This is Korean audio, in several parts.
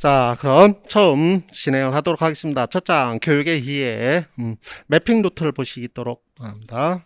자, 그럼 처음 진행을 하도록 하겠습니다. 첫 장 교육의 이해, 매핑 노트를 보시도록 합니다.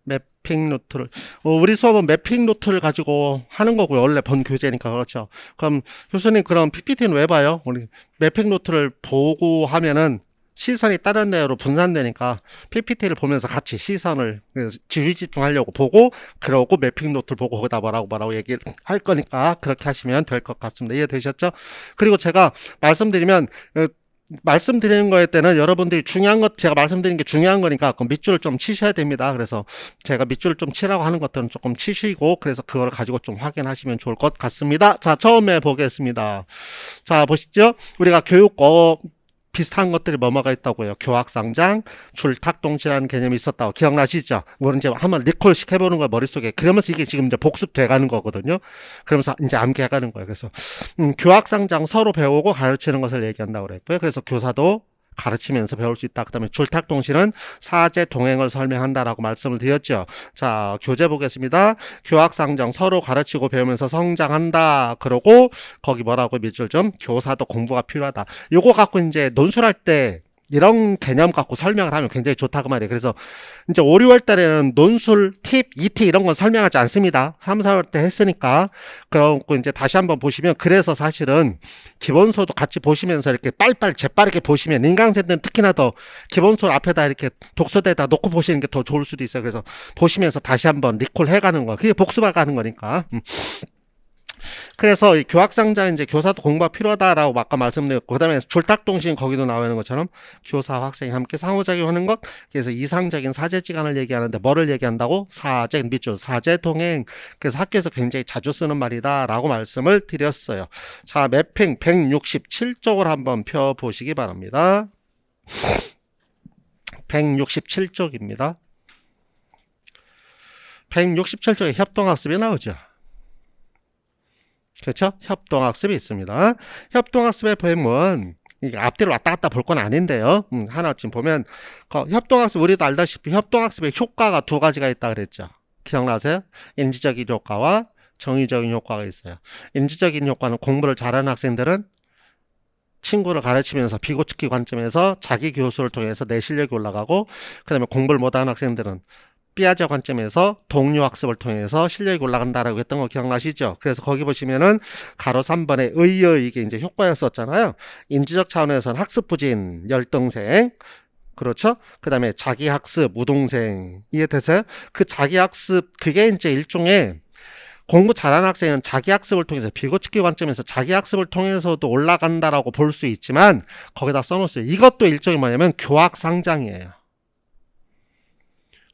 매핑 노트를 우리 수업은 매핑 노트를 가지고 하는 거고요. 원래 본 교재니까. 그렇죠. 그럼 교수님, 그럼 PPT는 왜 봐요? 우리 매핑 노트를 보고 하면은 시선이 다른 데로 분산되니까 PPT를 보면서 같이 시선을 지휘 집중하려고 보고, 그러고 매핑 노트를 보고 거기다 뭐라고 얘기를 할 거니까 그렇게 하시면 될 것 같습니다. 이해되셨죠? 그리고 제가 말씀드리는 거에 때는 여러분들이 중요한 것, 제가 말씀드리는 게 중요한 거니까 그 밑줄을 좀 치셔야 됩니다. 그래서 제가 밑줄을 좀 치라고 하는 것들은 조금 치시고, 그래서 그걸 가지고 좀 확인하시면 좋을 것 같습니다. 자, 처음에 보겠습니다. 자, 보시죠. 우리가 교육거 비슷한 것들이 뭐가 있다고요? 교학상장, 줄탁동시라는 개념이 있었다고 기억나시죠? 이거는 이제 한번 리콜식 해보는 거예요, 머릿속에. 그러면서 이게 지금 이제 복습돼 가는 거거든요. 그러면서 이제 암기해 가는 거예요. 그래서 교학상장 서로 배우고 가르치는 것을 얘기한다고 그랬고요. 그래서 교사도 가르치면서 배울 수 있다. 그 다음에 줄탁동시는 사제 동행을 설명한다라고 말씀을 드렸죠. 자, 교재 보겠습니다. 교학상장 서로 가르치고 배우면서 성장한다. 그러고 거기 뭐라고 밑줄 좀, 교사도 공부가 필요하다. 요거 갖고 이제 논술할 때 이런 개념 갖고 설명을 하면 굉장히 좋다고 말이에요. 그래서 이제 5, 6월 달에는 논술, 팁, ET 이런 건 설명하지 않습니다. 3, 4월 때 했으니까. 그러고 이제 다시 한번 보시면, 그래서 사실은 기본서도 같이 보시면서 이렇게 빨리빨리 재빠르게 보시면, 인강생들은 특히나 더 기본서 앞에다 이렇게 독서대에다 놓고 보시는 게 더 좋을 수도 있어요. 그래서 보시면서 다시 한번 리콜 해가는 거, 그게 복습해가는 거니까. 그래서 이 교학상장, 이제 교사도 공부가 필요하다라고 아까 말씀드렸고, 그 다음에 줄탁동시는 거기도 나와 있는 것처럼 교사와 학생이 함께 상호작용하는 것, 그래서 이상적인 사제지간을 얘기하는데 뭐를 얘기한다고? 사제, 밑줄, 사제동행. 그래서 학교에서 굉장히 자주 쓰는 말이다 라고 말씀을 드렸어요. 자, 매핑 167쪽을 한번 펴보시기 바랍니다. 167쪽입니다. 167쪽에 협동학습이 나오죠. 그렇죠? 협동학습이 있습니다. 협동학습의 보면 이게 앞뒤로 왔다 갔다 볼 건 아닌데요. 하나쯤 보면 협동학습, 우리도 알다시피 협동학습의 효과가 두 가지가 있다 그랬죠. 기억나세요? 인지적인 효과와 정의적인 효과가 있어요. 인지적인 효과는 공부를 잘하는 학생들은 친구를 가르치면서 비고치기 관점에서 자기 교수를 통해서 내 실력이 올라가고, 그 다음에 공부를 못하는 학생들은 삐아제 관점에서 동료 학습을 통해서 실력이 올라간다라고 했던 거 기억나시죠? 그래서 거기 보시면은 가로 3번에 의의, 이게 이제 효과였었잖아요. 인지적 차원에서는 학습 부진, 열등생. 그렇죠? 그 다음에 자기 학습, 우동생. 이해되세요? 그 자기 학습, 그게 이제 일종의 공부 잘하는 학생은 자기 학습을 통해서, 비고치기 관점에서 자기 학습을 통해서도 올라간다라고 볼 수 있지만, 거기다 써놓았어요. 이것도 일종의 뭐냐면 교학상장이에요.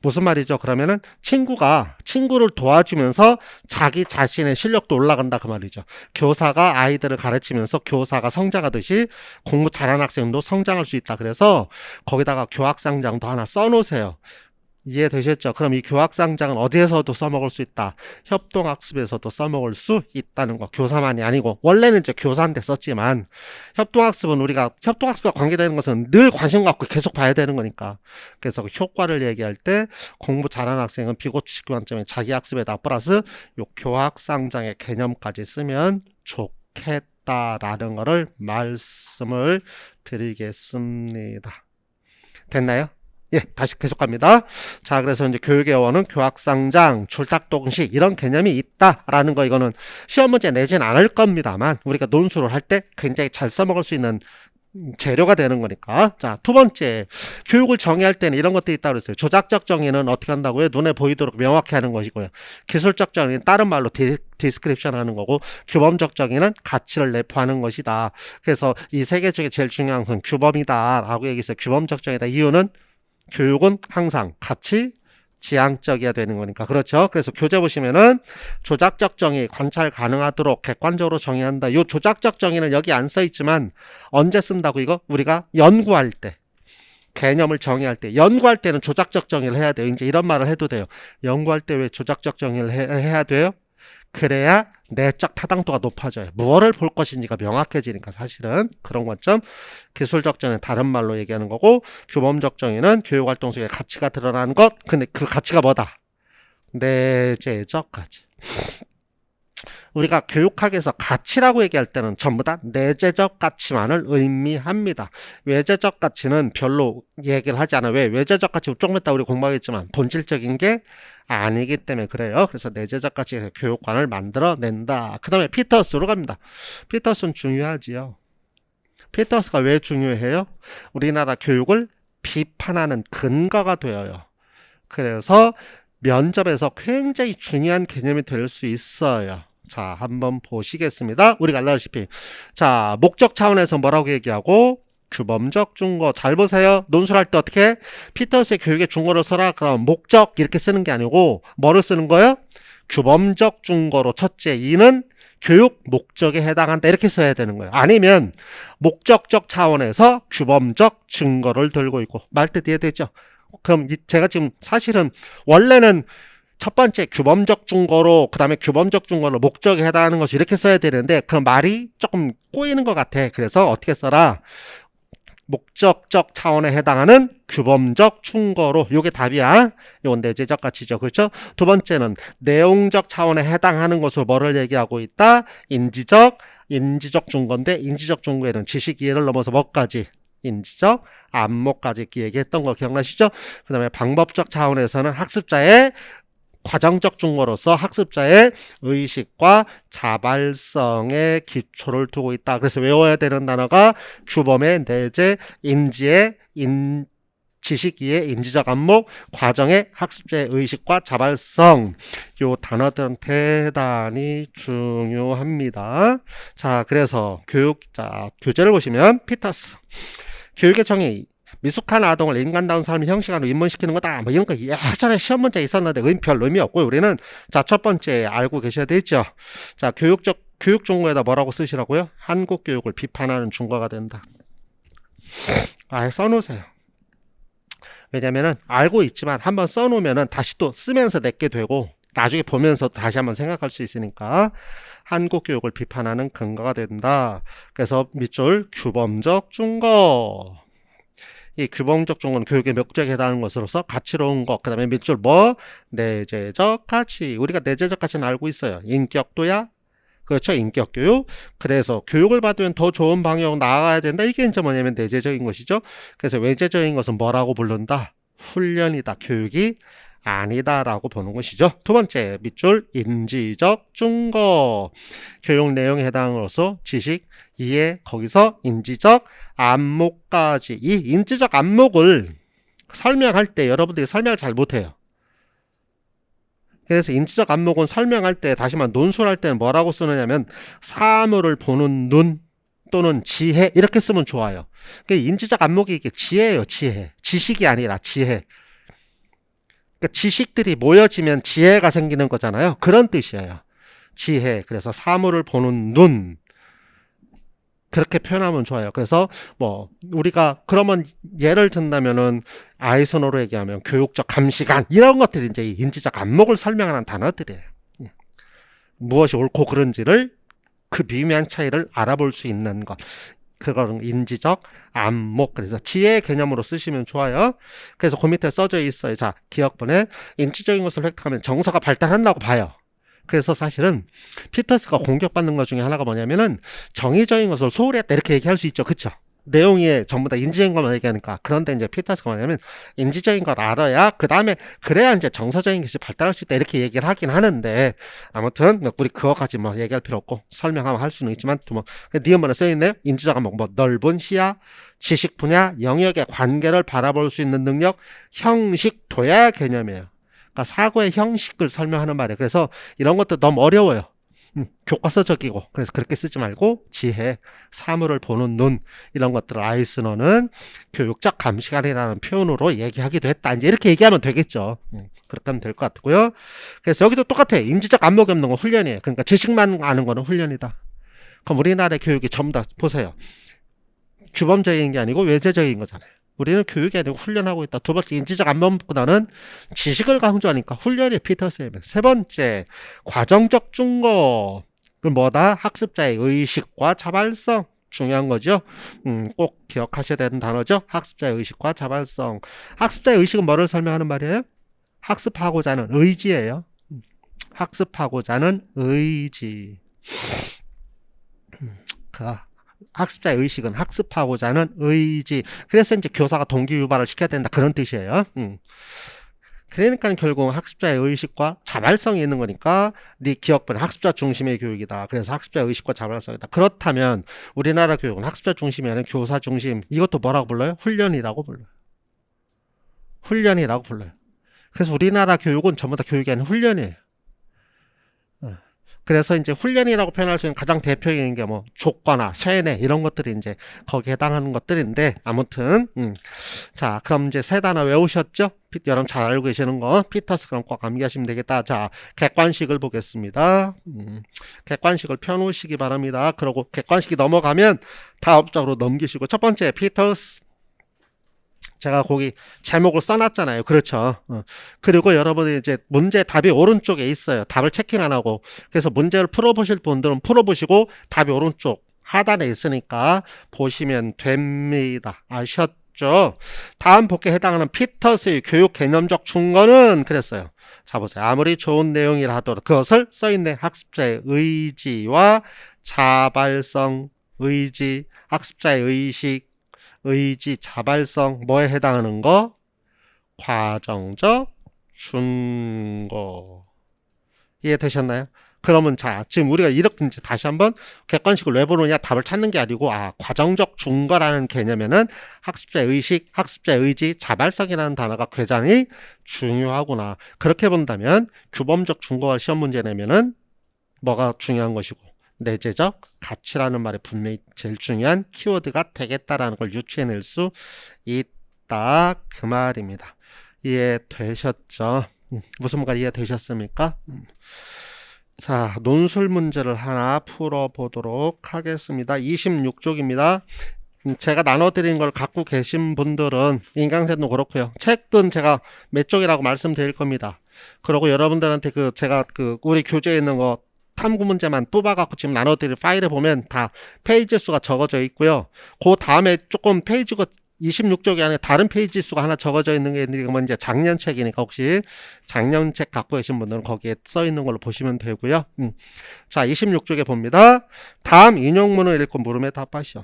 무슨 말이죠? 그러면은 친구를 도와주면서 자기 자신의 실력도 올라간다, 그 말이죠. 교사가 아이들을 가르치면서 교사가 성장하듯이 공부 잘하는 학생도 성장할 수 있다. 그래서 거기다가 교학상장도 하나 써놓으세요. 이해되셨죠? 그럼 이 교학상장은 어디에서도 써먹을 수 있다. 협동학습에서도 써먹을 수 있다는 거. 교사만이 아니고, 원래는 이제 교사한테 썼지만, 협동학습은 우리가, 협동학습과 관계되는 것은 늘 관심 갖고 계속 봐야 되는 거니까. 그래서 그 효과를 얘기할 때, 공부 잘하는 학생은 비고치기 관점에 자기 학습에다 플러스 요 교학상장의 개념까지 쓰면 좋겠다라는 거를 말씀을 드리겠습니다. 됐나요? 예, 다시 계속합니다. 자, 그래서 이제 교육의 어원은 교학상장, 줄탁동시 이런 개념이 있다라는 거, 이거는 시험 문제 내진 않을 겁니다만 우리가 논술을 할 때 굉장히 잘 써먹을 수 있는 재료가 되는 거니까. 자, 두 번째, 교육을 정의할 때는 이런 것들이 있다고 그랬어요. 조작적 정의는 어떻게 한다고요? 눈에 보이도록 명확히 하는 것이고요. 기술적 정의는 다른 말로 디스크립션 하는 거고, 규범적 정의는 가치를 내포하는 것이다. 그래서 이 세 개 중에 제일 중요한 건 규범이다 라고 얘기했어요. 규범적 정의다. 이유는 교육은 항상 가치 지향적이어야 되는 거니까. 그렇죠? 그래서 교재 보시면은 조작적 정의, 관찰 가능하도록 객관적으로 정의한다. 이 조작적 정의는 여기 안 써 있지만 언제 쓴다고? 이거 우리가 연구할 때, 개념을 정의할 때, 연구할 때는 조작적 정의를 해야 돼요. 이제 이런 말을 해도 돼요. 연구할 때 왜 조작적 정의를 해야 돼요? 그래야 내적 타당도가 높아져요. 무엇을 볼 것인지가 명확해지니까. 사실은 그런 관점. 기술적 정의는 다른 말로 얘기하는 거고, 규범적 정의는 교육활동 속에 가치가 드러나는 것. 근데 그 가치가 뭐다? 내재적 가치. 우리가 교육학에서 가치라고 얘기할 때는 전부 다 내재적 가치만을 의미합니다. 외재적 가치는 별로 얘기를 하지 않아요. 왜? 외재적 가치 조금 이따 우리 공부하겠지만 본질적인 게 아니기 때문에 그래요. 그래서 내재적 가치 교육관을 만들어낸다. 그 다음에 피터스로 갑니다. 피터스는 중요하지요. 피터스가 왜 중요해요? 우리나라 교육을 비판하는 근거가 되어요. 그래서 면접에서 굉장히 중요한 개념이 될 수 있어요. 자, 한번 보시겠습니다. 우리가 알다시피 자, 목적 차원에서 뭐라고 얘기하고 규범적 중거. 잘 보세요. 논술할 때 어떻게 피터스의 교육의 중거를 써라. 그럼 목적 이렇게 쓰는 게 아니고 뭐를 쓰는 거예요? 규범적 중거로 첫째 이는 교육 목적에 해당한다 이렇게 써야 되는 거예요. 아니면 목적적 차원에서 규범적 증거를 들고 있고 말뜻 이해되죠? 그럼 제가 지금 사실은 원래는 첫 번째 규범적 중거로 그 다음에 규범적 중거로 목적에 해당하는 것을 이렇게 써야 되는데 그 말이 조금 꼬이는 것 같아. 그래서 어떻게 써라? 목적적 차원에 해당하는 규범적 충거로 요게 답이야. 요건 내재적 가치죠. 그렇죠? 두 번째는 내용적 차원에 해당하는 것으로 뭐를 얘기하고 있다? 인지적 중거인데 인지적 중거에는 지식 이해를 넘어서 뭐까지? 인지적 안목까지 얘기했던 거 기억나시죠? 그 다음에 방법적 차원에서는 학습자의 과정적 중거로서 학습자의 의식과 자발성의 기초를 두고 있다. 그래서 외워야 되는 단어가 규범의 내재, 인지의 지식이의 인지적 안목, 과정의 학습자의 의식과 자발성. 요 단어들은 대단히 중요합니다. 자, 그래서 교재를 보시면 피터스. 교육의 정의. 미숙한 아동을 인간다운 삶의 형식으로 입문시키는 거다. 뭐 이런 거 예전에 시험 문제 있었는데 별 의미 없고요. 우리는 자, 첫 번째 알고 계셔야 되죠. 자, 교육 종고에다 뭐라고 쓰시라고요? 한국 교육을 비판하는 중거가 된다. 아예 써놓으세요. 왜냐면은 알고 있지만 한번 써놓으면은 다시 또 쓰면서 내게 되고 나중에 보면서 다시 한번 생각할 수 있으니까 한국 교육을 비판하는 근거가 된다. 그래서 밑줄 규범적 중거. 이 규범적 중거는 교육의 목적에 해당하는 것으로서 가치로운 것. 그 다음에 밑줄 뭐? 내재적 가치. 우리가 내재적 가치는 알고 있어요. 인격도야. 그렇죠. 인격교육. 그래서 교육을 받으면 더 좋은 방향으로 나아가야 된다. 이게 이제 뭐냐면 내재적인 것이죠. 그래서 외재적인 것은 뭐라고 부른다? 훈련이다. 교육이 아니다라고 보는 것이죠. 두 번째 밑줄 인지적 중거. 교육 내용에 해당으로서 지식, 이해, 거기서 인지적 안목까지. 이 인지적 안목을 설명할 때 여러분들이 설명을 잘 못해요. 그래서 인지적 안목은 설명할 때 다시 말해 논술할 때는 뭐라고 쓰느냐면 사물을 보는 눈 또는 지혜 이렇게 쓰면 좋아요. 그러니까 인지적 안목이 이게 지혜예요. 지혜. 지식이 아니라 지혜. 그러니까 지식들이 모여지면 지혜가 생기는 거잖아요. 그런 뜻이에요. 지혜. 그래서 사물을 보는 눈. 그렇게 표현하면 좋아요. 그래서 뭐 우리가 그러면 예를 든다면은 아이선호로 얘기하면 교육적 감시관 이런 것들이 이제 인지적 안목을 설명하는 단어들이에요. 무엇이 옳고 그른지를 그 미묘한 차이를 알아볼 수 있는 것. 그건 인지적 안목. 그래서 지혜 개념으로 쓰시면 좋아요. 그래서 그 밑에 써져 있어요. 자, 기억본에 인지적인 것을 획득하면 정서가 발달한다고 봐요. 그래서 사실은 피터스가 공격받는 것 중에 하나가 뭐냐면은 정의적인 것을 소홀히 했다 이렇게 얘기할 수 있죠. 그쵸? 내용이 전부 다 인지적인 것만 얘기하니까. 그런데 이제 피터스가 뭐냐면 인지적인 걸 알아야 그 다음에 그래야 이제 정서적인 것이 발달할 수 있다 이렇게 얘기를 하긴 하는데 아무튼 우리 그거까지 뭐 얘기할 필요 없고 설명하면 할 수는 있지만 또 뭐 니은번에 써있네요. 인지적 안목 뭐 넓은 시야, 지식 분야, 영역의 관계를 바라볼 수 있는 능력, 형식, 도야 개념이에요. 그러니까 사고의 형식을 설명하는 말이에요. 그래서 이런 것도 너무 어려워요. 교과서적이고 그래서 그렇게 쓰지 말고 지혜, 사물을 보는 눈 이런 것들을 아이스너는 교육적 감시관이라는 표현으로 얘기하기도 했다. 이제 이렇게 얘기하면 되겠죠. 그렇게 하면 될 것 같고요. 그래서 여기도 똑같아요. 인지적 안목이 없는 건 훈련이에요. 그러니까 지식만 아는 거는 훈련이다. 그럼 우리나라의 교육이 전부 다 보세요. 규범적인 게 아니고 외재적인 거잖아요. 우리는 교육이 아니고 훈련하고 있다. 두 번째 인지적 안목보다는 지식을 강조하니까 훈련이 피터스의. 세 번째 과정적 중거. 그 뭐다? 학습자의 의식과 자발성. 중요한 거죠. 꼭 기억하셔야 되는 단어죠. 학습자의 의식과 자발성. 학습자의 의식은 뭐를 설명하는 말이에요? 학습하고자 하는 의지예요. 학습하고자 하는 의지. 그 학습자의 의식은 학습하고자 하는 의지. 그래서 이제 교사가 동기 유발을 시켜야 된다. 그런 뜻이에요. 그러니까 결국 학습자의 의식과 자발성이 있는 거니까 네 기억은 학습자 중심의 교육이다. 그래서 학습자의 의식과 자발성이다. 그렇다면 우리나라 교육은 학습자 중심이 아니라 교사 중심. 이것도 뭐라고 불러요? 훈련이라고 불러요. 훈련이라고 불러요. 그래서 우리나라 교육은 전부 다 교육이 아닌 훈련이에요. 그래서 이제 훈련이라고 표현할 수 있는 가장 대표적인 게 뭐 족과나 쇠뇌 이런 것들이 이제 거기에 해당하는 것들인데 아무튼 자 그럼 이제 세 단어 외우셨죠? 여러분 잘 알고 계시는 거 피터스 그럼 꼭 암기하시면 되겠다. 자 객관식을 보겠습니다. 객관식을 펴놓으시기 바랍니다. 그리고 객관식이 넘어가면 다음적으로 넘기시고 첫 번째 피터스 제가 거기 제목을 써놨잖아요. 그렇죠. 그리고 여러분이 이제 문제 답이 오른쪽에 있어요. 답을 체킹 안 하고. 그래서 문제를 풀어보실 분들은 풀어보시고 답이 오른쪽 하단에 있으니까 보시면 됩니다. 아셨죠? 다음 복귀에 해당하는 피터스의 교육 개념적 충고는 그랬어요. 자 보세요. 아무리 좋은 내용이라 하더라도 그것을 써있네. 학습자의 의지와 자발성, 의지, 학습자의 의식, 의지, 자발성, 뭐에 해당하는 거? 과정적 충고. 이해되셨나요? 그러면 자, 지금 우리가 이렇게 이제 다시 한번 객관식을 왜 보느냐 답을 찾는 게 아니고 과정적 충고라는 개념에는 학습자의 의식, 학습자의 의지, 자발성이라는 단어가 굉장히 중요하구나. 그렇게 본다면 규범적 충고가 시험 문제 내면은 뭐가 중요한 것이고 내재적 가치라는 말이 분명히 제일 중요한 키워드가 되겠다라는 걸 유추해낼 수 있다. 그 말입니다. 이해되셨죠? 무슨 말인가 이해되셨습니까? 자, 논술 문제를 하나 풀어보도록 하겠습니다. 26쪽입니다. 제가 나눠드린 걸 갖고 계신 분들은 인강생도 그렇고요. 책은 제가 몇 쪽이라고 말씀드릴 겁니다. 그리고 여러분들한테 제가 우리 교재에 있는 거 탐구 문제만 뽑아갖고 지금 나눠드릴 파일에 보면 다 페이지 수가 적어져 있고요. 그 다음에 조금 페이지가 26쪽이 아니라 다른 페이지 수가 하나 적어져 있는 게 이제 작년 책이니까 혹시 작년 책 갖고 계신 분들은 거기에 써 있는 걸로 보시면 되고요. 자, 26쪽에 봅니다. 다음 인용문을 읽고 물음에 답하시오.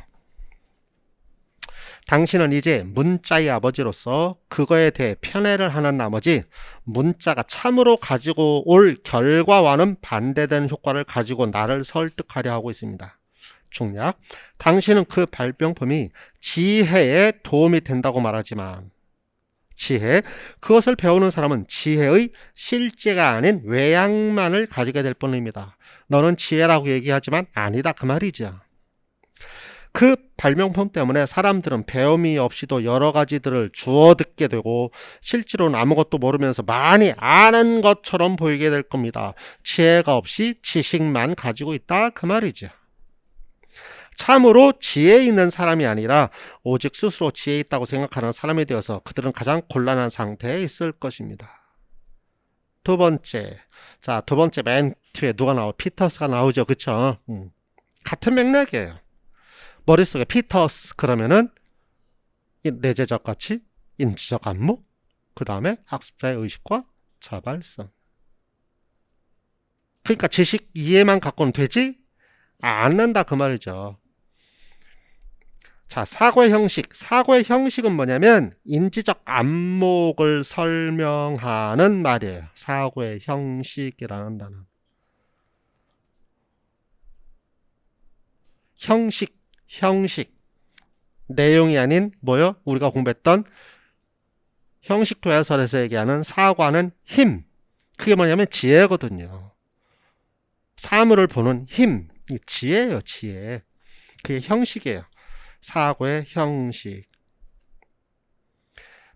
당신은 이제 문자의 아버지로서 그거에 대해 편애를 하는 나머지 문자가 참으로 가지고 올 결과와는 반대되는 효과를 가지고 나를 설득하려 하고 있습니다. 중략. 당신은 그 발명품이 지혜에 도움이 된다고 말하지만 지혜, 그것을 배우는 사람은 지혜의 실제가 아닌 외양만을 가지게 될 뿐입니다. 너는 지혜라고 얘기하지만 아니다 그 말이죠. 그 발명품 때문에 사람들은 배움이 없이도 여러 가지들을 주워 듣게 되고 실제로는 아무것도 모르면서 많이 아는 것처럼 보이게 될 겁니다. 지혜가 없이 지식만 가지고 있다 그 말이죠. 참으로 지혜 있는 사람이 아니라 오직 스스로 지혜 있다고 생각하는 사람이 되어서 그들은 가장 곤란한 상태에 있을 것입니다. 두 번째, 자, 두 번째 맨 뒤에 누가 나와요? 피터스가 나오죠. 그쵸? 같은 맥락이에요. 머릿속에 피터스 그러면은 내재적 가치, 인지적 안목, 그 다음에 학습자의 의식과 자발성. 그러니까 지식 이해만 갖고는 되지 않는다 그 말이죠. 자, 사고의 형식. 사고의 형식은 뭐냐면 인지적 안목을 설명하는 말이에요. 사고의 형식이라는 단어. 형식. 내용이 아닌 뭐요? 우리가 공부했던 형식도야설에서 얘기하는 사고하는 힘. 그게 뭐냐면 지혜거든요. 사물을 보는 힘. 지혜예요, 지혜. 그게 형식이에요. 사고의 형식.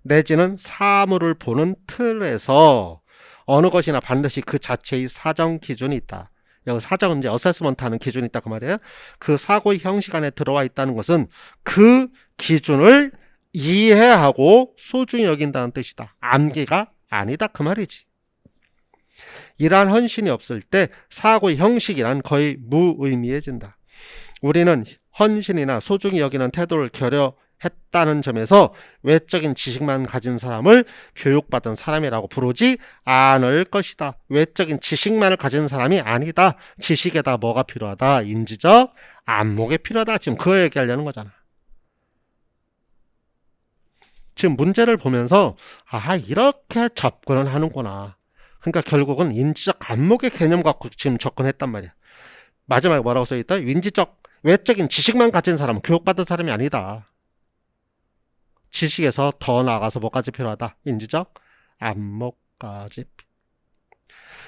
내지는 사물을 보는 틀에서 어느 것이나 반드시 그 자체의 사정 기준이 있다. 여기 사정은 이제 어세스먼트 하는 기준이 있다 그 말이에요. 그 사고의 형식 안에 들어와 있다는 것은 그 기준을 이해하고 소중히 여긴다는 뜻이다. 암기가 아니다 그 말이지. 이러한 헌신이 없을 때 사고의 형식이란 거의 무의미해진다. 우리는 헌신이나 소중히 여기는 태도를 했다는 점에서 외적인 지식만 가진 사람을 교육받은 사람이라고 부르지 않을 것이다. 외적인 지식만을 가진 사람이 아니다. 지식에다 뭐가 필요하다? 인지적 안목이 필요하다. 지금 그거 얘기하려는 거잖아. 지금 문제를 보면서 이렇게 접근을 하는구나. 그러니까 결국은 인지적 안목의 개념 갖고 지금 접근했단 말이야. 마지막에 뭐라고 써있다? 외적인 지식만 가진 사람은 교육받은 사람이 아니다. 지식에서 더 나아가서 뭐까지 필요하다? 인지적 안목까지.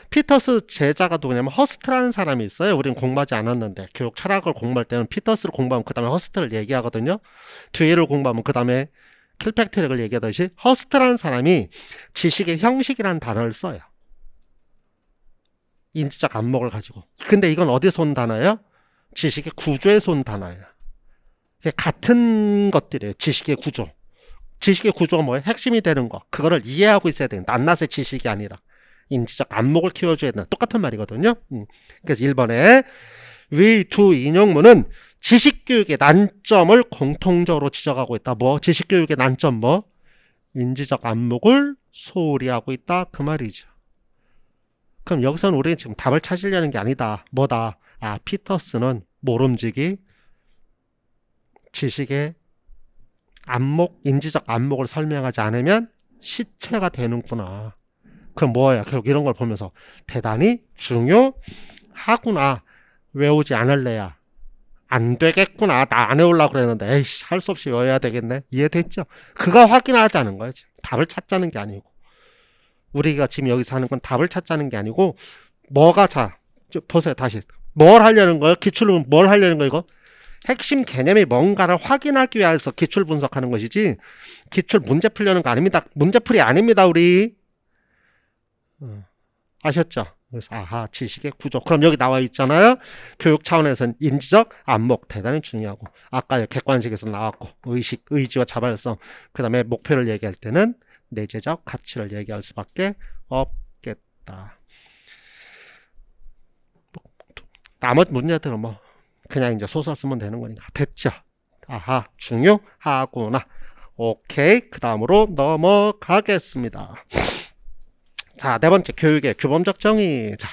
피터스 제자가 누구냐면 허스트라는 사람이 있어요. 우린 공부하지 않았는데 교육 철학을 공부할 때는 피터스를 공부하면 그 다음에 허스트를 얘기하거든요. 뒤를 공부하면 그 다음에 킬팩트릭을 얘기하듯이 허스트라는 사람이 지식의 형식이라는 단어를 써요. 인지적 안목을 가지고. 근데 이건 어디서 온 단어예요? 지식의 구조에서 온 단어예요. 같은 것들이에요. 지식의 구조. 지식의 구조가 뭐예요? 핵심이 되는 거. 그거를 이해하고 있어야 된다. 낱낱의 지식이 아니라. 인지적 안목을 키워줘야 된다. 똑같은 말이거든요. 그래서 1번에 위 두 인용문은 지식교육의 난점을 공통적으로 지적하고 있다. 지식교육의 난점 인지적 안목을 소홀히 하고 있다. 그 말이죠. 그럼 여기서는 우리는 지금 답을 찾으려는 게 아니다. 뭐다? 피터스는 모름지기 지식의 안목, 인지적 안목을 설명하지 않으면 시체가 되는구나. 그럼 뭐야? 결국 이런 걸 보면서 대단히 중요하구나. 외우지 않을래야 안 되겠구나. 나 안 외우려고 그랬는데 에이씨 할 수 없이 외워야 되겠네. 이해됐죠? 그거 확인하자는 거예요. 답을 찾자는 게 아니고. 우리가 지금 여기서 하는 건 답을 찾자는 게 아니고 보세요. 다시 뭘 하려는 거예요? 기출은 뭘 하려는 거예요? 이거? 핵심 개념이 뭔가를 확인하기 위해서 기출 분석하는 것이지 기출 문제 풀려는 거 아닙니다. 문제풀이 아닙니다. 우리 아셨죠? 그래서 지식의 구조. 그럼 여기 나와 있잖아요. 교육 차원에서는 인지적 안목 대단히 중요하고 아까 객관식에서 나왔고 의식, 의지와 자발성 그 다음에 목표를 얘기할 때는 내재적 가치를 얘기할 수밖에 없겠다. 나머지 문제들은 그냥 이제 소설 쓰면 되는 거니까 됐죠. 중요하구나. 오케이. 그 다음으로 넘어가겠습니다. 자, 네 번째 교육의 규범적 정의. 자,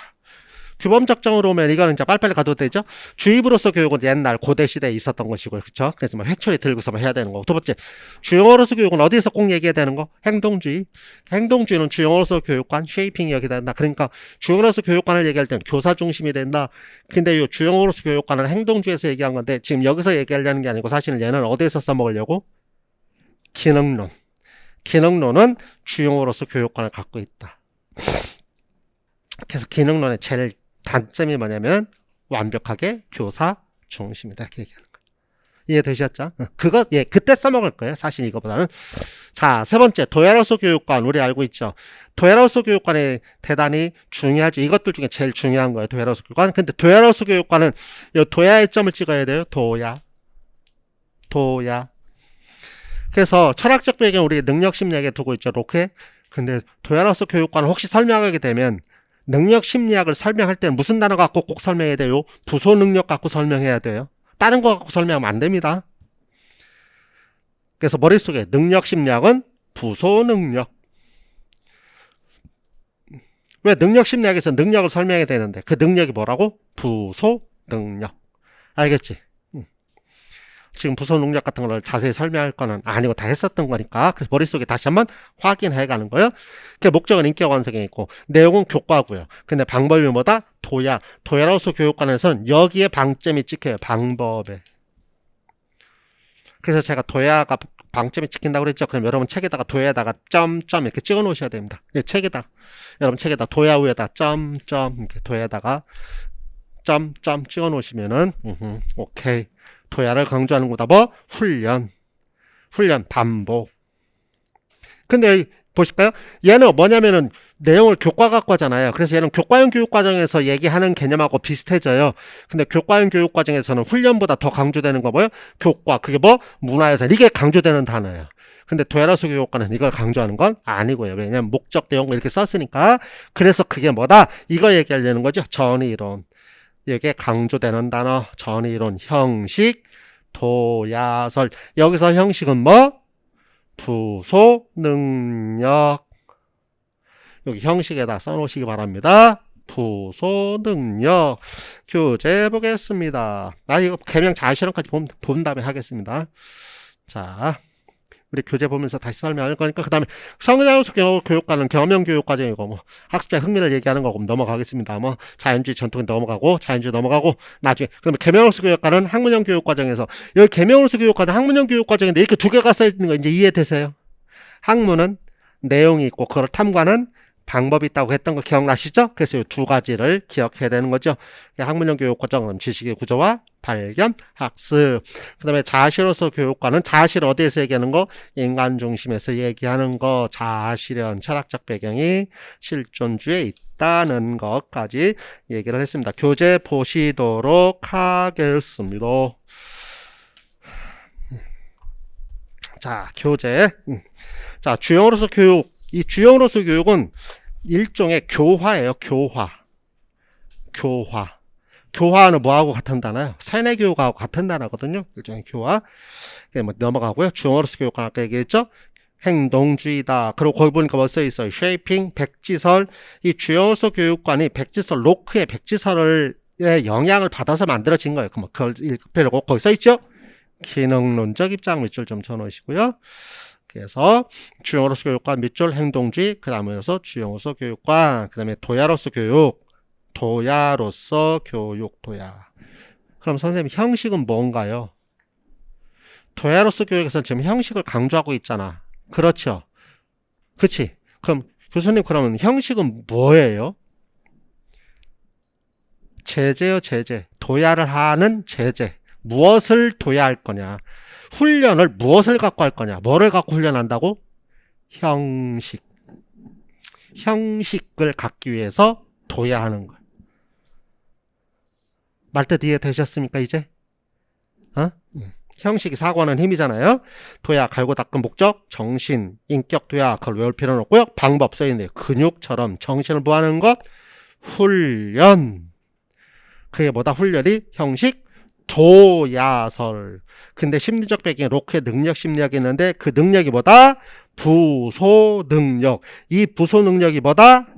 규범적 정의로 오면 이거는 이제 빨리빨리 가도 되죠. 주입으로서 교육은 옛날 고대 시대에 있었던 것이고요. 그렇죠? 그래서 회초리 들고서만 해야 되는 거고. 두 번째, 주용어로서 교육은 어디서 꼭 얘기해야 되는 거? 행동주의. 행동주의는 주용어로서 교육관, 쉐이핑이 여기 된다. 그러니까 주용어로서 교육관을 얘기할 때는 교사 중심이 된다. 근데 이 주용어로서 교육관은 행동주의에서 얘기한 건데 지금 여기서 얘기하려는 게 아니고 사실은 얘는 어디에서 써먹으려고? 기능론. 기능론은 주용어로서 교육관을 갖고 있다. 그래서 기능론의 제일 단점이 뭐냐면 완벽하게 교사 중심이다. 이렇게 얘기하는 거예요. 이해되셨죠? 그거 그때 써먹을 거예요. 사실 이거보다는. 자, 세 번째 도야로서 교육관 우리 알고 있죠. 도야로서 교육관이 대단히 중요하죠. 이것들 중에 제일 중요한 거예요. 도야로서 교육관. 근데 도야로서 교육관은 이 도야의 점을 찍어야 돼요. 도야. 그래서 철학적 배경 우리 능력심리학에 두고 있죠. 로크에. 근데 도야로서 교육관을 혹시 설명하게 되면 능력심리학을 설명할 때는 무슨 단어 갖고 꼭 설명해야 돼요? 부소능력 갖고 설명해야 돼요. 다른 거 갖고 설명하면 안 됩니다. 그래서 머릿속에 능력심리학은 부소능력. 왜 능력심리학에서 능력을 설명해야 되는데 그 능력이 뭐라고? 부소능력. 알겠지? 지금 부소능력 같은 걸 자세히 설명할 거는 아니고 다 했었던 거니까 그래서 머릿속에 다시 한번 확인해 가는 거예요. 목적은 인격 완성에 있고 내용은 교과고요. 근데 방법이 뭐다? 도야로서 교육관에서는 여기에 방점이 찍혀요. 방법에. 그래서 제가 도야가 방점이 찍힌다고 그랬죠. 그럼 여러분 책에다가 도야에다가 점점 이렇게 찍어 놓으셔야 됩니다. 여러분 책에다 도야 위에다 점점 이렇게 도야에다가 점점 찍어 놓으시면은 오케이. 도야를 강조하는 거다. 훈련, 반복. 근데 보실까요? 얘는 뭐냐면은 내용을 교과 갖고 하잖아요. 그래서 얘는 교과형 교육과정에서 얘기하는 개념하고 비슷해져요. 근데 교과형 교육과정에서는 훈련보다 더 강조되는 거 교과. 그게 문화예산. 이게 강조되는 단어예요. 근데 도야로서 교육과는 이걸 강조하는 건 아니고요. 왜냐면 목적 내용 이렇게 썼으니까. 그래서 그게 뭐다? 이거 얘기하려는 거죠. 전이론. 이게 강조되는 단어, 전이론, 형식, 도야설. 여기서 형식은 뭐? 부소 능력. 여기 형식에다 써놓으시기 바랍니다. 부소 능력. 교재 보겠습니다. 이거 개명 자실험까지 본 다음에 하겠습니다. 자, 우리 교재 보면서 다시 설명할 거니까 그 다음에 성장수 교육과는 겸용교육과정이고 뭐 학습자 흥미를 얘기하는 거고 넘어가겠습니다. 뭐 자연주의 전통에 넘어가고 자연주의 넘어가고 나중에 그러면 계명학습 교육과는 학문형 교육과정에서 여기 계명학습 교육과는 학문형 교육과정인데 이렇게 두 개가 써 있는 거 이제 이해되세요? 학문은 내용이 있고 그걸 탐구하는 방법이 있다고 했던 거 기억나시죠? 그래서 이 두 가지를 기억해야 되는 거죠. 학문형 교육과정은 지식의 구조와 발견, 학습. 그 다음에 자아실로서 교육과는 자아실 어디에서 얘기하는 거? 인간 중심에서 얘기하는 거. 자아실현, 철학적 배경이 실존주의에 있다는 것까지 얘기를 했습니다. 교재 보시도록 하겠습니다. 자, 교재. 자, 주형으로서 교육. 이 주형으로서 교육은 일종의 교화예요. 교화는 뭐하고 같은 단어요? 세뇌교육하고 같은 단어거든요. 일종의 교화. 뭐 넘어가고요. 주형으로서 교육은 아까 얘기했죠. 행동주의다. 그리고 거기 보니까 뭐 써있어요? 쉐이핑, 백지설. 이 주형으로서 교육관이 백지설, 로크의 백지설의 영향을 받아서 만들어진 거예요. 그걸 읽으려고 거기 써있죠? 기능론적 입장 밑줄 좀 쳐놓으시고요. 그래서 주형으로서 교육관 밑줄 행동주의, 그 다음에서 주형으로서 교육관, 그 다음에 도야로서 교육, 도야로서 교육, 도야. 그럼 선생님 형식은 뭔가요? 도야로서 교육에서는 지금 형식을 강조하고 있잖아. 그렇죠? 그치? 그럼 교수님 그러면 형식은 뭐예요? 제재요, 제재. 도야를 하는 제재. 무엇을 도야할 거냐? 훈련을 무엇을 갖고 할 거냐? 뭐를 갖고 훈련한다고? 형식. 형식을 갖기 위해서 도야하는 거야. 말뜻 이해되셨습니까, 이제? 형식이 사고하는 힘이잖아요. 도야, 갈고 닦은 목적, 정신, 인격 도야, 그걸 외울 필요는 없고요. 방법 써있네요. 근육처럼 정신을 부하는 것, 훈련. 그게 뭐다? 훈련이 형식, 도야설. 근데 심리적 배경에 로크의 능력 심리학이 있는데 그 능력이 뭐다? 부소 능력. 이 부소 능력이 뭐다?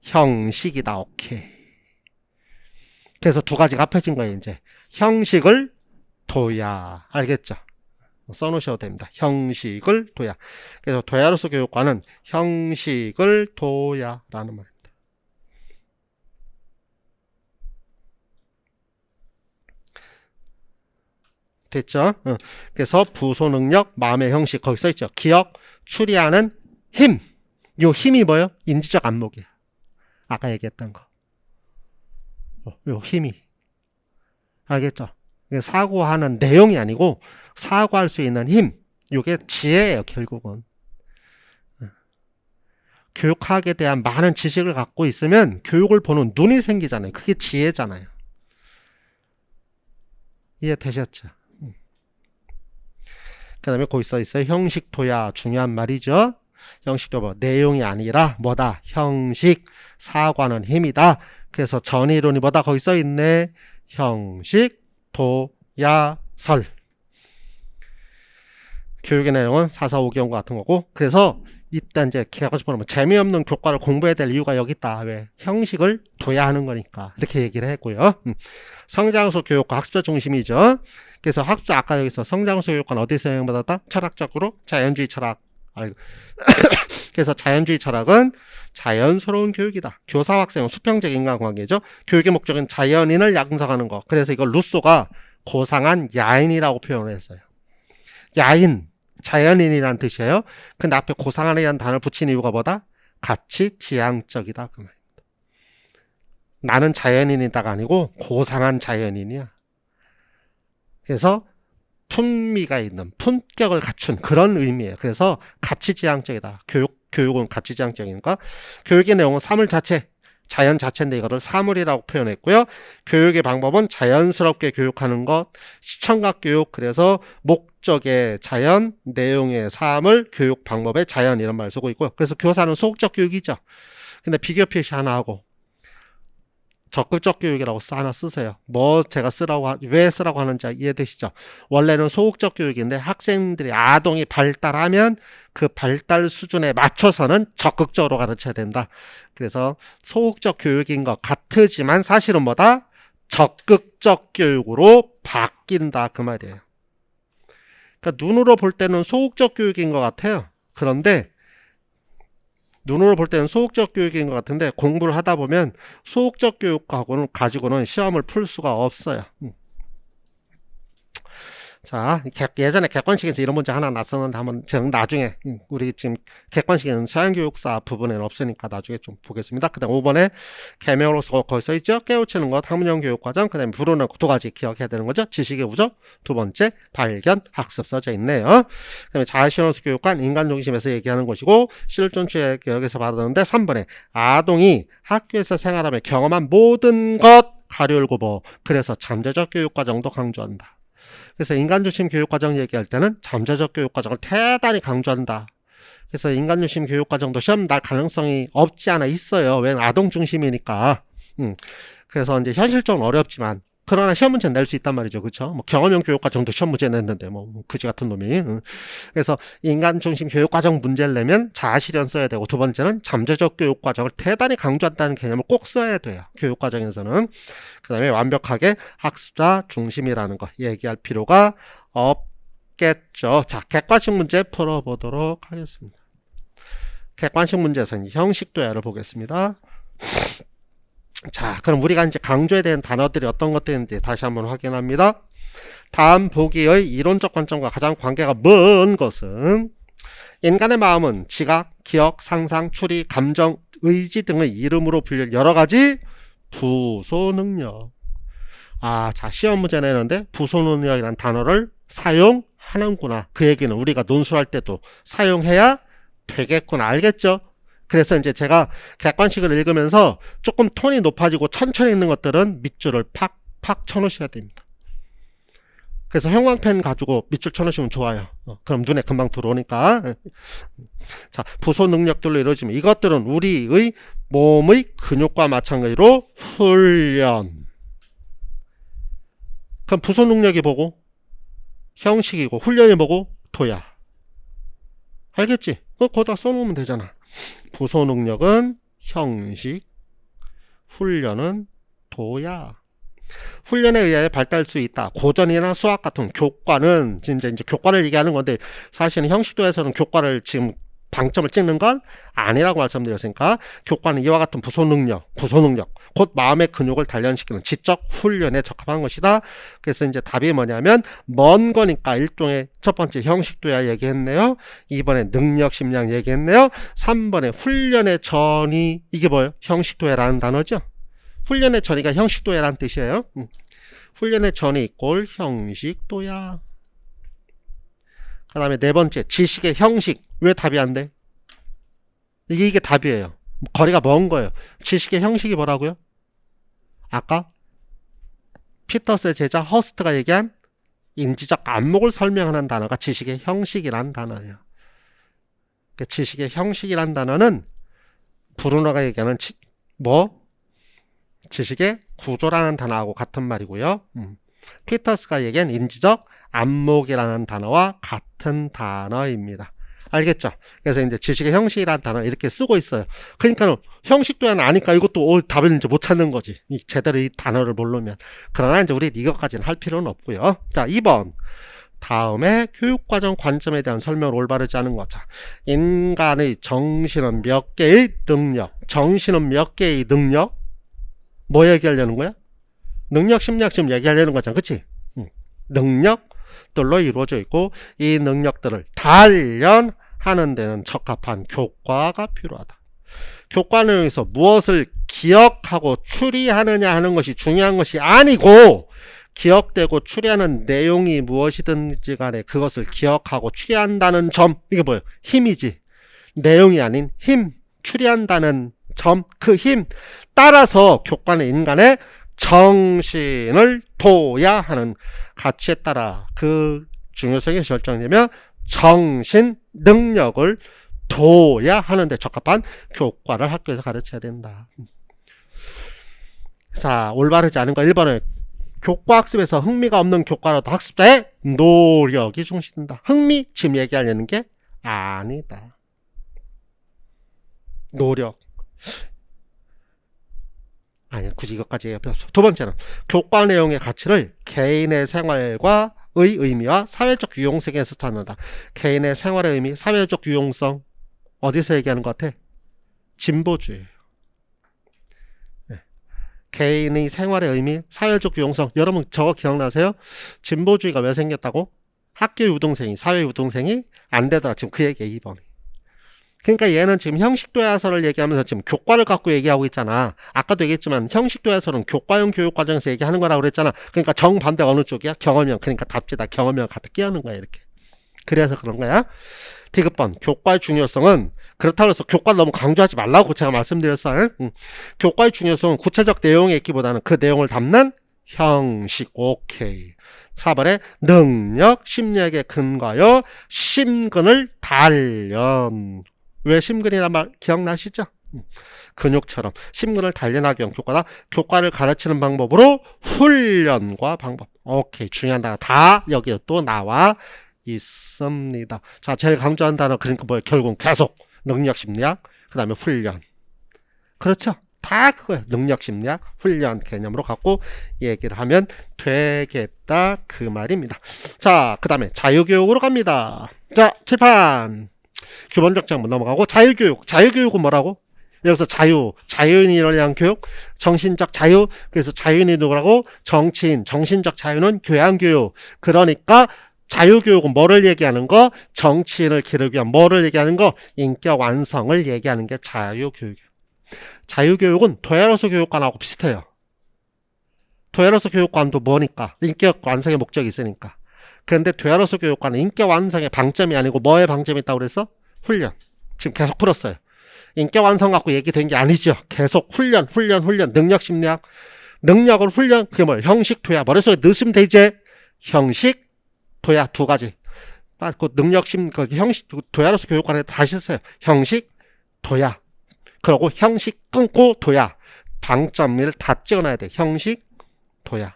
형식이다. 오케이. 그래서 두 가지가 합해진 거예요. 이제 형식을 도야. 알겠죠? 써놓으셔도 됩니다. 형식을 도야. 그래서 도야로서 교육과는 형식을 도야라는 말입니다. 됐죠? 그래서 부소 능력, 마음의 형식 거기 써있죠. 기억, 추리하는 힘. 요 힘이 뭐예요? 인지적 안목이에요. 아까 얘기했던 거. 요 힘이. 알겠죠? 사고하는 내용이 아니고 사고할 수 있는 힘. 요게 지혜예요. 결국은. 교육학에 대한 많은 지식을 갖고 있으면 교육을 보는 눈이 생기잖아요. 그게 지혜잖아요. 이해되셨죠? 그 다음에 거기 써있어요. 형식 도야. 중요한 말이죠. 형식 도야. 뭐 내용이 아니라 뭐다? 형식. 사고하는 힘이다. 그래서 전이론이 뭐다? 거기 써있네. 형식 도야설. 교육의 내용은 445경과 같은 거고. 그래서 이때 이제 기하고 싶으면 재미없는 교과를 공부해야 될 이유가 여기 있다. 왜? 형식을 둬야 하는 거니까. 이렇게 얘기를 했고요. 성장소 교육과 학습자 중심이죠. 그래서 학습자 아까 여기서 성장소 교육과는 어디서 영향받았다? 철학적으로 자연주의 철학. 그래서 자연주의 철학은 자연스러운 교육이다. 교사와 학생은 수평적 인간관계죠. 교육의 목적은 자연인을 양성하는 거. 그래서 이걸 루소가 고상한 야인이라고 표현을 했어요. 야인, 자연인이라는 뜻이에요. 근데 앞에 고상한이라는 단어를 붙인 이유가 뭐다? 가치 지향적이다. 그 말입니다. 나는 자연인이다가 아니고 고상한 자연인이야. 그래서 품위가 있는, 품격을 갖춘 그런 의미예요. 그래서 가치지향적이다. 교육은 가치지향적이니까. 교육의 내용은 사물 자체, 자연 자체인데 이거를 사물이라고 표현했고요. 교육의 방법은 자연스럽게 교육하는 것, 시청각 교육, 그래서 목적의 자연, 내용의 사물, 교육 방법의 자연 이런 말 쓰고 있고요. 그래서 교사는 소극적 교육이죠. 근데 비교 표시 하나 하고 적극적 교육이라고 하나 쓰세요. 뭐 제가 왜 쓰라고 하는지 이해되시죠? 원래는 소극적 교육인데 학생들이 아동이 발달하면 그 발달 수준에 맞춰서는 적극적으로 가르쳐야 된다. 그래서 소극적 교육인 것 같으지만 사실은 뭐다? 적극적 교육으로 바뀐다 그 말이에요. 그러니까 눈으로 볼 때는 소극적 교육인 것 같아요. 그런데 눈으로 볼 때는 소극적 교육인 것 같은데 공부를 하다 보면 소극적 교육하고는 가지고는 시험을 풀 수가 없어요. 자, 예전에 객관식에서 이런 문제 하나 났었는데 한번 나중에 우리 지금 객관식에는 서양교육사 부분에는 없으니까 나중에 좀 보겠습니다. 그 다음 5번에 개명으로서 거기 써있죠. 깨우치는 것, 학문형 교육과정, 그 다음에 부르는 두 가지 기억해야 되는 거죠. 지식의 우적, 두 번째 발견, 학습 써져 있네요. 그 다음에 자아실현수 교육관, 인간중심에서 얘기하는 것이고 실존주의 교육에서 받았는데 3번에 아동이 학교에서 생활하며 경험한 모든 것 가려울고 그래서 잠재적 교육과정도 강조한다. 그래서 인간중심 교육과정 얘기할 때는 잠재적 교육과정을 대단히 강조한다. 그래서 인간중심 교육과정도 시험 날 가능성이 없지 않아 있어요. 왜냐면 아동중심이니까. 그래서 이제 현실적으로 어렵지만 그러나 시험 문제는 낼 수 있단 말이죠. 그렇죠? 뭐 경험형 교육과정도 시험 문제 냈는데 뭐 그지 같은 놈이. 그래서 인간중심 교육과정 문제를 내면 자아실현 써야 되고 두 번째는 잠재적 교육과정을 대단히 강조한다는 개념을 꼭 써야 돼요. 교육과정에서는. 그 다음에 완벽하게 학습자 중심이라는 거 얘기할 필요가 없겠죠. 자, 객관식 문제 풀어보도록 하겠습니다. 객관식 문제에서는 형식도야를 보겠습니다. 자, 그럼 우리가 이제 강조해야 되는 단어들이 어떤 것들인지 다시 한번 확인합니다. 다음 보기의 이론적 관점과 가장 관계가 먼 것은 인간의 마음은 지각, 기억, 상상, 추리, 감정, 의지 등의 이름으로 불릴 여러 가지 부소 능력. 자, 시험 문제 내는데 부소 능력이라는 단어를 사용하는구나. 그 얘기는 우리가 논술할 때도 사용해야 되겠구나. 알겠죠? 그래서 이제 제가 객관식을 읽으면서 조금 톤이 높아지고 천천히 읽는 것들은 밑줄을 팍팍 쳐놓으셔야 됩니다. 그래서 형광펜 가지고 밑줄 쳐놓으시면 좋아요. 그럼 눈에 금방 들어오니까. 자, 부소 능력들로 이루어지면 이것들은 우리의 몸의 근육과 마찬가지로 훈련. 그럼 부소 능력이 뭐고? 형식이고 훈련이 뭐고? 도야. 알겠지? 그거 거기다 써놓으면 되잖아. 부소 능력은 형식, 훈련은 도야. 훈련에 의해 발달할 수 있다. 고전이나 수학 같은 교과는 이제 교과를 얘기하는 건데 사실은 형식도에서는 교과를 지금 방점을 찍는 건 아니라고 말씀드렸으니까 교과는 이와 같은 부소 능력, 곧 마음의 근육을 단련시키는 지적 훈련에 적합한 것이다. 그래서 이제 답이 뭐냐면 먼 거니까 일종의 첫 번째 형식도야 얘기했네요. 2번에 능력 심량 얘기했네요. 3번에 훈련의 전이 이게 뭐예요? 형식도야라는 단어죠. 훈련의 전이가 형식도야라는 뜻이에요. 훈련의 전이 이꼴 형식도야. 그 다음에 네 번째 지식의 형식. 왜 답이 안 돼? 이게 답이에요. 거리가 먼 거예요. 지식의 형식이 뭐라고요? 아까 피터스의 제자 허스트가 얘기한 인지적 안목을 설명하는 단어가 지식의 형식이라는 단어예요. 지식의 형식이라는 단어는 브루너가 얘기하는 지식의 구조라는 단어하고 같은 말이고요. 피터스가 얘기한 인지적 안목이라는 단어와 같은 단어입니다. 알겠죠? 그래서 이제 지식의 형식이라는 단어를 이렇게 쓰고 있어요. 그러니까 형식도야 아니까 이것도 답을 이제 못 찾는 거지. 제대로 이 단어를 모르면. 그러나 이제 우리 이것까지는 할 필요는 없고요. 자, 2번. 다음에 교육과정 관점에 대한 설명을 올바르지 않은 것. 자, 인간의 정신은 몇 개의 능력. 정신은 몇 개의 능력? 뭐 얘기하려는 거야? 능력, 심리학 지금 얘기하려는 거잖아. 그치? 능력들로 이루어져 있고 이 능력들을 단련하는 데는 적합한 교과가 필요하다. 교과 내용에서 무엇을 기억하고 추리하느냐 하는 것이 중요한 것이 아니고 기억되고 추리하는 내용이 무엇이든지 간에 그것을 기억하고 추리한다는 점, 이게 뭐예요? 힘이지. 내용이 아닌 힘, 추리한다는 점, 그 힘 따라서 교과는 인간의 정신을 둬야 하는 가치에 따라 그 중요성이 결정되며 정신 능력을 둬야 하는데 적합한 교과를 학교에서 가르쳐야 된다. 자, 올바르지 않은 거 1번은 교과 학습에서 흥미가 없는 교과라도 학습자의 노력이 중시된다. 흥미 지금 얘기하려는 게 아니다. 노력. 아니, 굳이 이것까지 얘기할 필요 없어. 두 번째는 교과 내용의 가치를 개인의 생활과의 의미와 사회적 유용성에서 찾는다. 개인의 생활의 의미, 사회적 유용성 어디서 얘기하는 것 같아? 진보주의. 네. 개인의 생활의 의미, 사회적 유용성. 여러분 저거 기억나세요? 진보주의가 왜 생겼다고? 학교 유동생이, 사회 유동생이 안 되더라. 지금 그 얘기야, 2번이. 그러니까 얘는 지금 형식도야서를 얘기하면서 지금 교과를 갖고 얘기하고 있잖아. 아까도 얘기했지만 형식도야서는 교과형 교육과정에서 얘기하는 거라고 그랬잖아. 그러니까 정반대 어느 쪽이야? 경험형. 그러니까 답지다. 경험형 갖다 끼우는 거야, 이렇게. 그래서 그런 거야. 디귿번 교과의 중요성은 그렇다고 해서 교과를 너무 강조하지 말라고 제가 말씀드렸어요. 교과의 중요성은 구체적 내용에 있기보다는 그 내용을 담는 형식. 오케이. 4번에 능력, 심리학에 근거하여 심근을 단련. 왜 심근이란 말 기억나시죠? 근육처럼 심근을 단련하기 위한 교과다. 교과를 가르치는 방법으로 훈련과 방법. 오케이. 중요한 단어 다 여기에 또 나와 있습니다. 자, 제일 강조한 단어 그러니까 뭐예요? 결국 계속 능력 심리학, 그 다음에 훈련. 그렇죠? 다 그거예요. 능력 심리학, 훈련 개념으로 갖고 얘기를 하면 되겠다 그 말입니다. 자, 그 다음에 자유교육으로 갑니다. 자, 칠판 기본적 장문 넘어가고 자유교육. 자유교육은 뭐라고? 여기서 자유인을 위한 교육, 정신적 자유. 그래서 자유인이 누구라고? 정치인. 정신적 자유는 교양교육. 그러니까 자유교육은 뭐를 얘기하는 거? 정치인을 기르기 위한 뭐를 얘기하는 거? 인격 완성을 얘기하는 게 자유교육이에요. 자유교육은 도야로서 교육관하고 비슷해요. 도야로서 교육관도 뭐니까? 인격 완성의 목적이 있으니까. 그런데 도야로서 교육관은 인격 완성의 방점이 아니고 뭐의 방점이 있다고 그랬어? 훈련. 지금 계속 풀었어요. 인격 완성 갖고 얘기된 게 아니죠. 계속 훈련. 능력 심리학. 능력을 훈련. 그게 뭐예요? 형식 도야. 머릿속에 넣으시면 되지. 형식 도야 두 가지. 그 능력심 그 형식 도야로서 교육관에 다시 써요. 형식 도야. 그리고 형식 끊고 도야. 방점을 다 찍어놔야 돼. 형식 도야.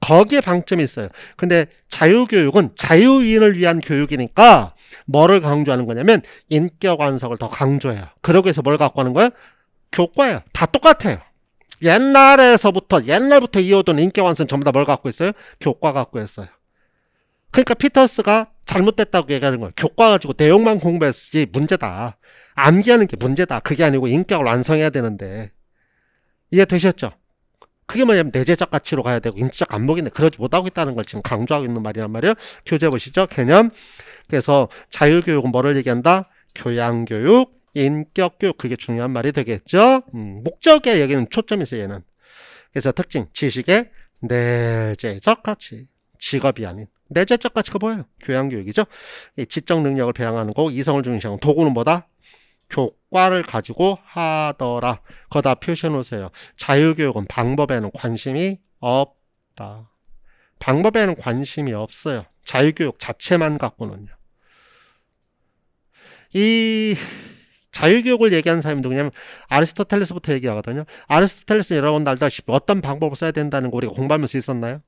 거기에 방점이 있어요. 근데 자유교육은 자유인을 위한 교육이니까 뭐를 강조하는 거냐면 인격 완성을 더 강조해요. 그러고 해서 뭘 갖고 하는 거예요? 교과예요. 다 똑같아요. 옛날부터 이어오던 인격 완성 전부 다 뭘 갖고 있어요? 교과 갖고 있어요. 그러니까 피터스가 잘못됐다고 얘기하는 거예요. 교과 가지고 내용만 공부했지 문제다. 암기하는 게 문제다. 그게 아니고 인격을 완성해야 되는데. 이해되셨죠? 그게 뭐냐면 내재적 가치로 가야 되고 인지적 안목인데 그러지 못하고 있다는 걸 지금 강조하고 있는 말이란 말이에요. 교재 보시죠. 개념. 그래서 자유교육은 뭐를 얘기한다? 교양교육, 인격교육. 그게 중요한 말이 되겠죠. 목적에 여기는 초점이 있어요. 얘는. 그래서 특징. 지식의 내재적 가치. 직업이 아닌. 내재적 가치가 뭐예요? 교양교육이죠. 이 지적 능력을 배양하는 거고 이성을 중시하는 도구는 뭐다? 교과를 가지고 하더라. 거다 표시해 놓으세요. 자유교육은 방법에는 관심이 없다. 방법에는 관심이 없어요. 자유교육 자체만 갖고는요. 이 자유교육을 얘기하는 사람이 누구냐면 아리스토텔레스부터 얘기하거든요. 아리스토텔레스는 여러분 알다시피 어떤 방법을 써야 된다는 거 우리가 공부하면서 있었나요?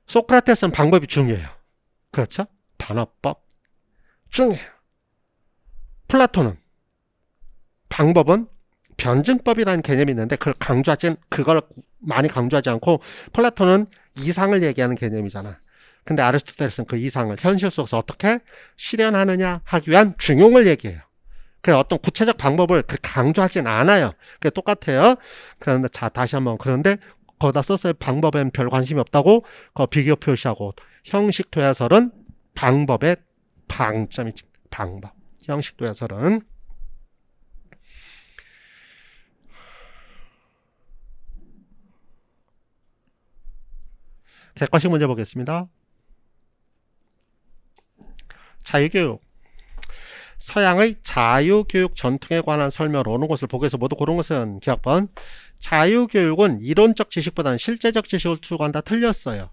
소크라테스는 방법이 중요해요. 그렇죠? 반어법 중요해요. 플라톤은 방법은 변증법이라는 개념이 있는데 그걸 많이 강조하지 않고 플라톤은 이상을 얘기하는 개념이잖아. 근데 아리스토텔레스는 그 이상을 현실 속에서 어떻게 실현하느냐 하기 위한 중용을 얘기해요. 그래서 어떤 구체적 방법을 그렇게 강조하진 않아요. 그게 똑같아요. 그런데 자 다시 한번 그런데 거기다 썼어요. 방법엔 별 관심이 없다고 그 비교 표시하고 형식 도야설은 방법의 방점이 방법. 형식 도야설은 객관식 문제 보겠습니다. 자유교육. 서양의 자유교육 전통에 관한 설명을 어느 것을 보고서 모두 고른 것은 기억번. 자유교육은 이론적 지식보다는 실제적 지식을 추구한다. 틀렸어요.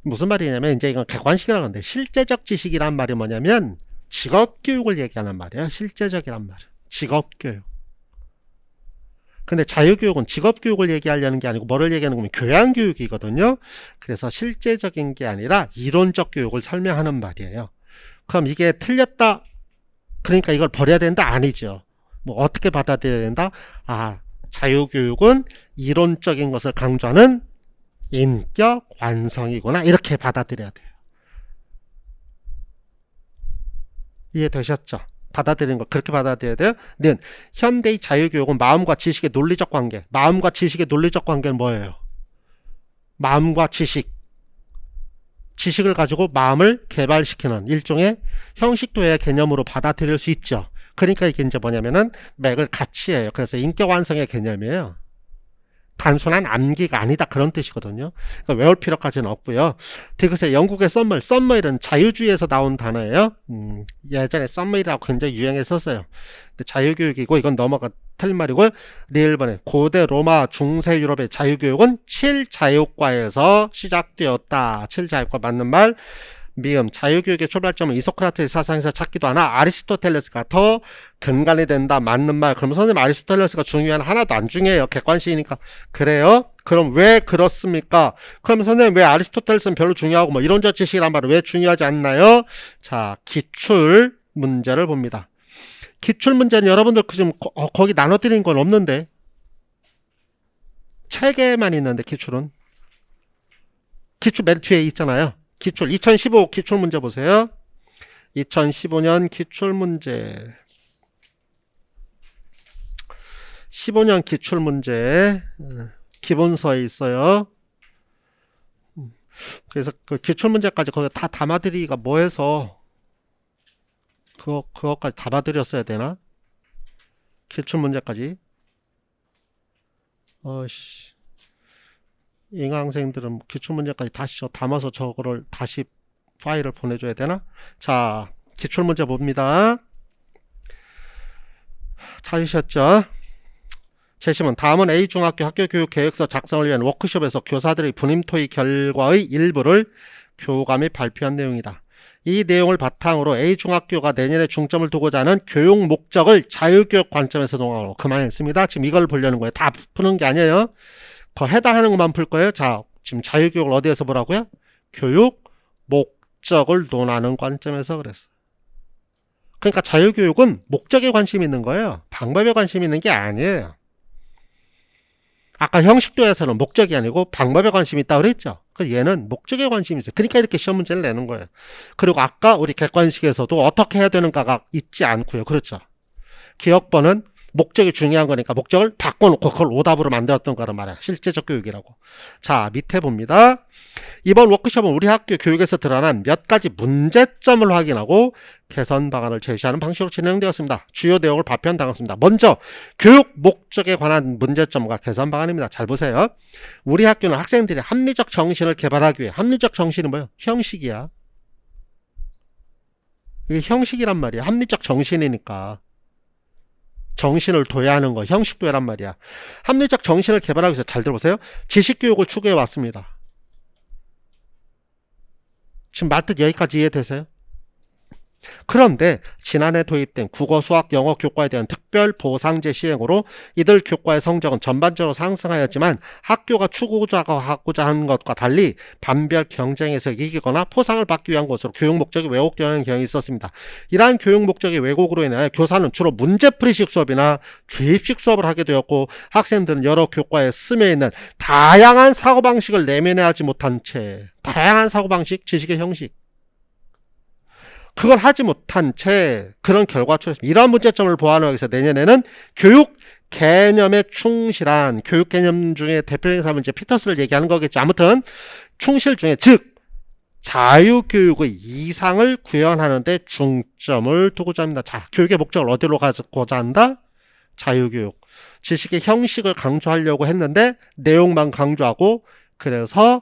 무슨 말이냐면 이제 이건 객관식이라고 하는데 실제적 지식이란 말이 뭐냐면 직업교육을 얘기하는 말이에요. 실제적이란 말은 직업교육. 근데 자유교육은 직업교육을 얘기하려는 게 아니고 뭐를 얘기하는 거면 교양교육이거든요. 그래서 실제적인 게 아니라 이론적 교육을 설명하는 말이에요. 그럼 이게 틀렸다, 그러니까 이걸 버려야 된다? 아니죠. 뭐 어떻게 받아들여야 된다? 아, 자유교육은 이론적인 것을 강조하는 인격 완성이구나, 이렇게 받아들여야 돼요. 이해되셨죠? 받아들이는 거 그렇게 받아들여야 돼요. 는 현대의 자유교육은 마음과 지식의 논리적 관계, 마음과 지식의 논리적 관계는 뭐예요? 마음과 지식을 가지고 마음을 개발시키는 일종의 형식도의 개념으로 받아들일 수 있죠. 그러니까 이게 이제 뭐냐면은 맥을 같이 해요. 그래서 인격 완성의 개념이에요. 단순한 암기가 아니다, 그런 뜻이거든요. 그러니까 외울 필요까지는 없고요. 디귿의 영국의 썸머일은 자유주의에서 나온 단어예요. 예전에 썸머일이라고 굉장히 유행했었어요. 근데 자유교육이고 이건 넘어가 틀린 말이고요. 리을번에 고대 로마 중세 유럽의 자유교육은 7자유과에서 시작되었다. 7자유과 맞는 말. 미음, 자유교육의 출발점은 이소크라테스 사상에서 찾기도 하나 아리스토텔레스가 더 근간이 된다. 맞는 말. 그럼 선생님 아리스토텔레스가 중요한 하나도 안 중요해요. 객관식이니까. 그래요? 그럼 왜 그렇습니까? 그럼 선생님 왜 아리스토텔레스는 별로 중요하고 뭐 이론적 지식이란 말은 왜 중요하지 않나요? 자, 기출 문제를 봅니다. 기출 문제는 여러분들 지금 거기 나눠드린 건 없는데, 책에만 있는데 기출은 기출 맨 뒤에 있잖아요. 기출 2015 기출 문제 보세요. 2015년 기출 문제. 15년 기출 문제 기본서에 있어요. 그래서 그 기출 문제까지 거기 다 담아드리기가 뭐해서 그것까지 담아드렸어야 되나? 기출 문제까지. 인강생들은 기출문제까지 다시 담아서 저거를 다시 파일을 보내줘야 되나? 자, 기출문제 봅니다. 찾으셨죠? 제시문, 다음은 A중학교 학교교육 계획서 작성을 위한 워크숍에서 교사들의 분임토의 결과의 일부를 교감이 발표한 내용이다. 이 내용을 바탕으로 A중학교가 내년에 중점을 두고자 하는 교육 목적을 자유교육 관점에서 동하고 그만했습니다. 지금 이걸 보려는 거예요. 다 푸는 게 아니에요. 그 해당하는 것만 풀 거예요. 자, 지금 자유교육을 어디에서 보라고요? 교육 목적을 논하는 관점에서 그랬어. 그러니까 자유교육은 목적에 관심이 있는 거예요. 방법에 관심이 있는 게 아니에요. 아까 형식도에서는 목적이 아니고 방법에 관심이 있다고 그랬죠. 그래서 얘는 목적에 관심이 있어요. 그러니까 이렇게 시험 문제를 내는 거예요. 그리고 아까 우리 객관식에서도 어떻게 해야 되는가가 있지 않고요. 그렇죠. 기억번은 목적이 중요한 거니까 목적을 바꿔놓고 그걸 오답으로 만들었던 거란 말이야. 실제적 교육이라고. 자, 밑에 봅니다. 이번 워크숍은 우리 학교 교육에서 드러난 몇 가지 문제점을 확인하고 개선 방안을 제시하는 방식으로 진행되었습니다. 주요 내용을 발표한 당했습니다. 먼저 교육 목적에 관한 문제점과 개선 방안입니다. 잘 보세요. 우리 학교는 학생들이 합리적 정신을 개발하기 위해, 합리적 정신은 뭐예요? 형식이야. 이게 형식이란 말이야. 합리적 정신이니까. 정신을 둬야 하는 거, 형식도란 말이야. 합리적 정신을 개발하기 위해서, 잘 들어보세요. 지식교육을 추구해 왔습니다. 지금 말뜻 여기까지 이해되세요? 그런데 지난해 도입된 국어, 수학, 영어 교과에 대한 특별 보상제 시행으로 이들 교과의 성적은 전반적으로 상승하였지만 학교가 추구하고자 하는 것과 달리 반별 경쟁에서 이기거나 포상을 받기 위한 것으로 교육 목적이 왜곡되는 경향이 있었습니다. 이러한 교육 목적의 왜곡으로 인해 교사는 주로 문제풀이식 수업이나 주입식 수업을 하게 되었고 학생들은 여러 교과에 스며 있는 다양한 사고방식을 내면하지 못한 채, 다양한 사고방식, 지식의 형식, 그걸 하지 못한 채 그런 결과가 초래했습니다. 이러한 문제점을 보완하기 위해서 내년에는 교육 개념에 충실한, 교육 개념 중에 대표적인 사람은 이제 피터스를 얘기하는 거겠죠. 아무튼 충실 중에, 즉 자유교육의 이상을 구현하는 데 중점을 두고자 합니다. 자, 교육의 목적을 어디로 가고자 한다? 자유교육. 지식의 형식을 강조하려고 했는데 내용만 강조하고, 그래서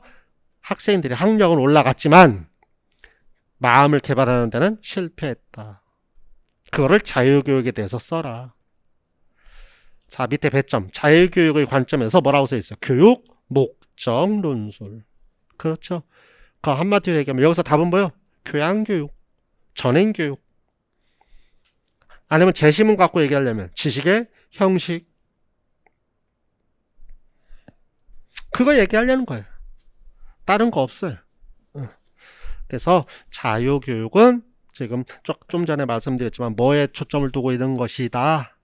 학생들이 학력은 올라갔지만 마음을 개발하는 데는 실패했다. 그거를 자유교육에 대해서 써라. 자, 밑에 배점. 자유교육의 관점에서 뭐라고 써 있어요? 교육 목적 논술. 그렇죠. 그 한마디로 얘기하면 여기서 답은 뭐예요? 교양교육, 전행교육. 아니면 제시문 갖고 얘기하려면 지식의 형식. 그거 얘기하려는 거예요. 다른 거 없어요. 그래서 자유교육은 지금 좀 전에 말씀드렸지만 뭐에 초점을 두고 있는 것이다.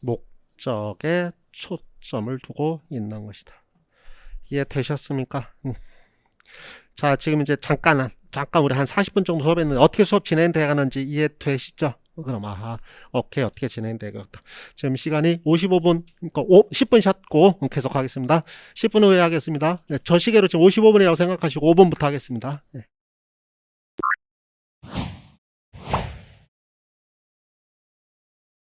목적에 초점을 두고 있는 것이다. 이해되셨습니까? 자, 지금 이제 잠깐 우리 한 40분 정도 수업했는데 어떻게 수업 진행돼 가는지 이해되시죠? 그럼 오케이, 어떻게 진행되겠다. 지금 시간이 55분, 그러니까 10분 쉬었고 계속 하겠습니다. 10분 후에 하겠습니다. 네, 저 시계로 지금 55분이라고 생각하시고 5분부터 하겠습니다. 네.